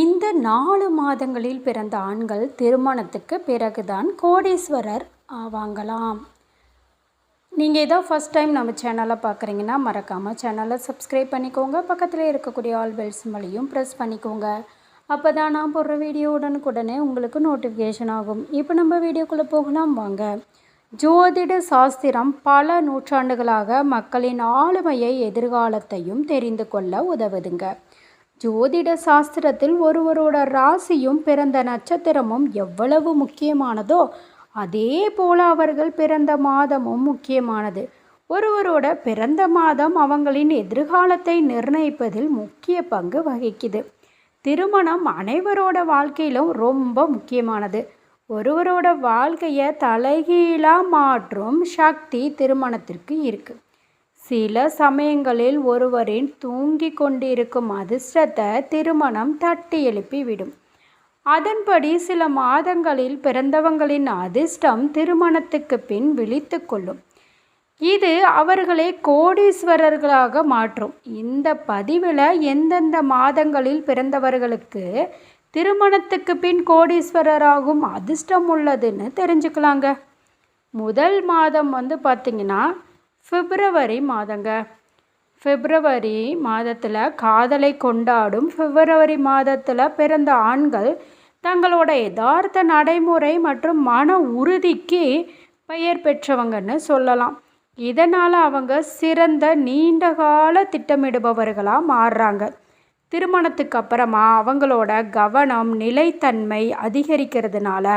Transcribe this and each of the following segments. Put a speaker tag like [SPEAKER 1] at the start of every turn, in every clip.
[SPEAKER 1] இந்த 4 மாதங்களில் பிறந்த ஆண்கள் திருமணத்துக்கு பிறகுதான் கோடீஸ்வரர் ஆவாங்களாம். நீங்கள் ஏதோ ஃபஸ்ட் டைம் நம்ம சேனலை பார்க்குறீங்கன்னா மறக்காமல் சேனலை சப்ஸ்கிரைப் பண்ணிக்கோங்க. பக்கத்தில் இருக்கக்கூடிய ஆல் பெல் சிம்பலையும் ப்ரெஸ் பண்ணிக்கோங்க. அப்போ தான் நான் போடுற வீடியோ உடனுக்குடனே உங்களுக்கு நோட்டிஃபிகேஷன் ஆகும். இப்போ நம்ம வீடியோக்குள்ளே போகலாம் வாங்க. ஜோதிட சாஸ்திரம் பல நூற்றாண்டுகளாக மக்களின் ஆளுமையை எதிர்காலத்தையும் தெரிந்து கொள்ள உதவுதுங்க. ஜோதிட சாஸ்திரத்தில் ஒருவரோட ராசியும் பிறந்த நட்சத்திரமும் எவ்வளவு முக்கியமானதோ அதே போல அவர்கள் பிறந்த மாதமும் முக்கியமானது. ஒருவரோட பிறந்த மாதம் அவங்களின் எதிர்காலத்தை நிர்ணயிப்பதில் முக்கிய பங்கு வகிக்குது. திருமணம் அனைவரோட வாழ்க்கையிலும் ரொம்ப முக்கியமானது. ஒருவரோட வாழ்க்கையை தலைகீழாக மாற்றும் சக்தி திருமணத்திற்கு இருக்குது. சில சமயங்களில் ஒருவரின் தூங்கி கொண்டிருக்கும் அதிர்ஷ்டத்தை திருமணம் தட்டி எழுப்பி விடும். அதன்படி சில மாதங்களில் பிறந்தவங்களின் அதிர்ஷ்டம் திருமணத்துக்கு பின் விழித்து கொள்ளும். இது அவர்களை கோடீஸ்வரர்களாக மாற்றும். இந்த பதிவில் எந்தெந்த மாதங்களில் பிறந்தவர்களுக்கு திருமணத்துக்கு பின் கோடீஸ்வரராகும் அதிர்ஷ்டம் உள்ளதுன்னு தெரிஞ்சுக்கலாங்க. முதல் மாதம் பார்த்திங்கன்னா பிப்ரவரி மாதங்க. பிப்ரவரி மாதத்தில் காதலை கொண்டாடும் பிப்ரவரி மாதத்தில் பிறந்த ஆண்கள் தங்களோட யதார்த்த நடைமுறை மற்றும் மன உறுதிக்கு பெயர் பெற்றவங்கன்னு சொல்லலாம். இதனால் அவங்க சிறந்த நீண்டகால திட்டமிடுபவர்களாக மாறுறாங்க. திருமணத்துக்கு அப்புறமா அவங்களோட கவனம் நிலைத்தன்மை அதிகரிக்கிறதுனால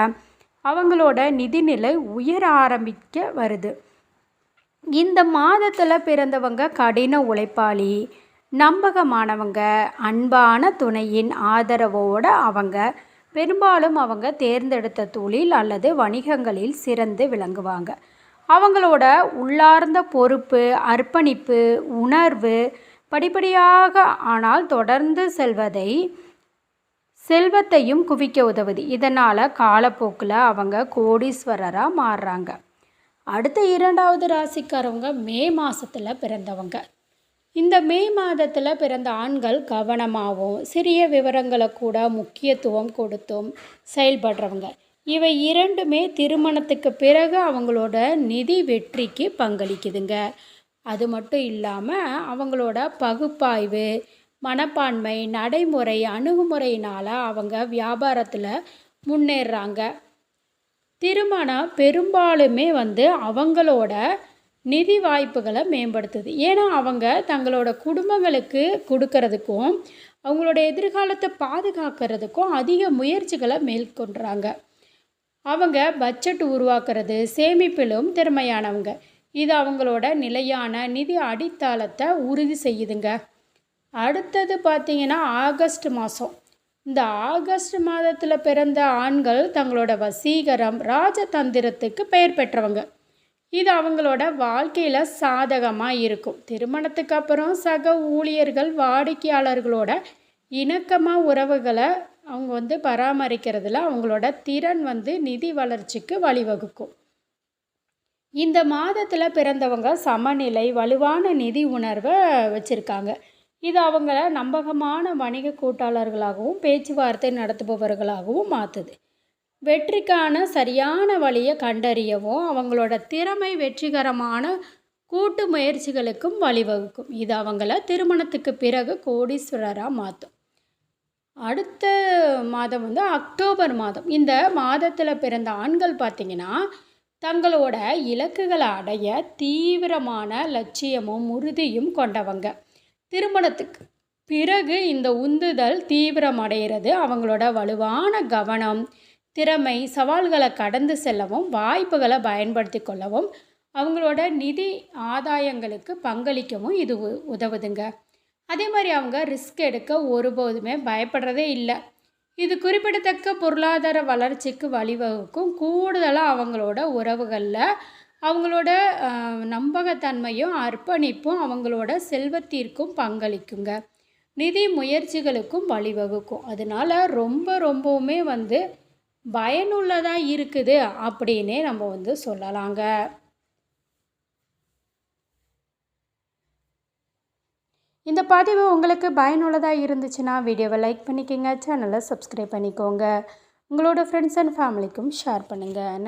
[SPEAKER 1] அவங்களோட நிதிநிலை உயர ஆரம்பிக்க வருது. இந்த மாதத்தில் பிறந்தவங்க கடின உழைப்பாளி, நம்பகமானவங்க, அன்பான துணையின் ஆதரவோடு பெரும்பாலும் அவங்க தேர்ந்தெடுத்த தொழில் அல்லது வணிகங்களில் சிறந்து விளங்குவாங்க. அவங்களோட உள்ளார்ந்த பொறுப்பு, அர்ப்பணிப்பு உணர்வு படிப்படியாக ஆனால் தொடர்ந்து செல்வத்தையும் குவிக்க உதவுது. இதனால் காலப்போக்கில் அவங்க கோடீஸ்வரராக மாறுறாங்க. அடுத்த 2வது ராசிக்காரவங்க மே மாதத்தில் பிறந்தவங்க. இந்த மே மாதத்தில் பிறந்த ஆண்கள் கவனமாகவும் சிறிய விவரங்களை கூட முக்கியத்துவம் கொடுத்தும் செயல்படுறவங்க. இவை இரண்டுமே திருமணத்துக்கு பிறகு அவங்களோட நிதி வெற்றிக்கு பங்களிக்குதுங்க. அது மட்டும் இல்லாமல் அவங்களோட பகுப்பாய்வு, மனப்பான்மை, நடைமுறை, அணுகுமுறையினால் அவங்க வியாபாரத்தில் முன்னேறுறாங்க. திருமணம் பெரும்பாலுமே அவங்களோட நிதி வாய்ப்புகளை மேம்படுத்துது. ஏன்னா அவங்க தங்களோட குடும்பங்களுக்கு கொடுக்கறதுக்கும் அவங்களோட எதிர்காலத்தை பாதுகாக்கிறதுக்கும் அதிக முயற்சிகளை மேற்கொள்கிறாங்க. அவங்க பட்ஜெட் உருவாக்குறது, சேமிப்பிலும் திறமையானவங்க. இது அவங்களோட நிலையான நிதி அடித்தளத்தை உறுதி செய்யுதுங்க. அடுத்தது பார்த்திங்கன்னா ஆகஸ்ட் மாதம். இந்த ஆகஸ்ட் மாதத்தில் பிறந்த ஆண்கள் தங்களோட வசீகரம், ராஜதந்திரத்துக்கு பெயர் பெற்றவங்க. இது அவங்களோட வாழ்க்கையில் சாதகமாக இருக்கும். திருமணத்துக்கு அப்புறம் சக ஊழியர்கள், வாடிக்கையாளர்களோட இணக்கமாக உறவுகளை அவங்க பராமரிக்கிறதுல அவங்களோட திறன் நிதி வளர்ச்சிக்கு வழிவகுக்கும். இந்த மாதத்தில் பிறந்தவங்க சமநிலை, வலுவான நிதி உணர்வை வச்சுருக்காங்க. இது அவங்கள நம்பகமான வணிக கூட்டாளர்களாகவும் பேச்சுவார்த்தை நடத்துபவர்களாகவும் மாற்றுது. வெற்றிக்கான சரியான வழியை கண்டறியவும் அவங்களோட திறமை வெற்றிகரமான கூட்டு முயற்சிகளுக்கும் வழிவகுக்கும். இது அவங்கள திருமணத்துக்கு பிறகு கோடீஸ்வரராக மாற்றும். அடுத்த மாதம் அக்டோபர் மாதம். இந்த மாதத்தில் பிறந்த ஆண்கள் பார்த்திங்கன்னா தங்களோட இலக்குகளை அடைய தீவிரமான லட்சியமும் உறுதியும் கொண்டவங்க. திருமணத்துக்கு பிறகு இந்த உந்துதல் தீவிரமடைகிறது. அவங்களோட வலுவான கவனம், திறமை சவால்களை கடந்து செல்லவும் வாய்ப்புகளை பயன்படுத்தி கொள்ளவும் அவங்களோட நிதி ஆதாயங்களுக்கு பங்களிக்கவும் இது உதவுதுங்க. அதே மாதிரி அவங்க ரிஸ்க் எடுக்க ஒருபோதுமே பயப்படுறதே இல்லை. இது குறிப்பிடத்தக்க பொருளாதார வளர்ச்சிக்கு வழிவகுக்கும். கூடுதலாக அவங்களோட உறவுகளில் அவங்களோட நம்பகத்தன்மையும் அர்ப்பணிப்பும் அவங்களோட செல்வத்திற்கும் பங்களிக்குங்க. நிதி முயற்சிகளுக்கும் வழிவகுக்கும். அதனால் ரொம்பவுமே பயனுள்ளதாக இருக்குது அப்படின்னே நம்ம சொல்லலாங்க. இந்த பதிவு உங்களுக்கு பயனுள்ளதாக இருந்துச்சுன்னா வீடியோவை லைக் பண்ணிக்கோங்க, சேனலை சப்ஸ்கிரைப் பண்ணிக்கோங்க, உங்களோட ஃப்ரெண்ட்ஸ் அண்ட் ஃபேமிலிக்கும் ஷேர் பண்ணுங்கள்.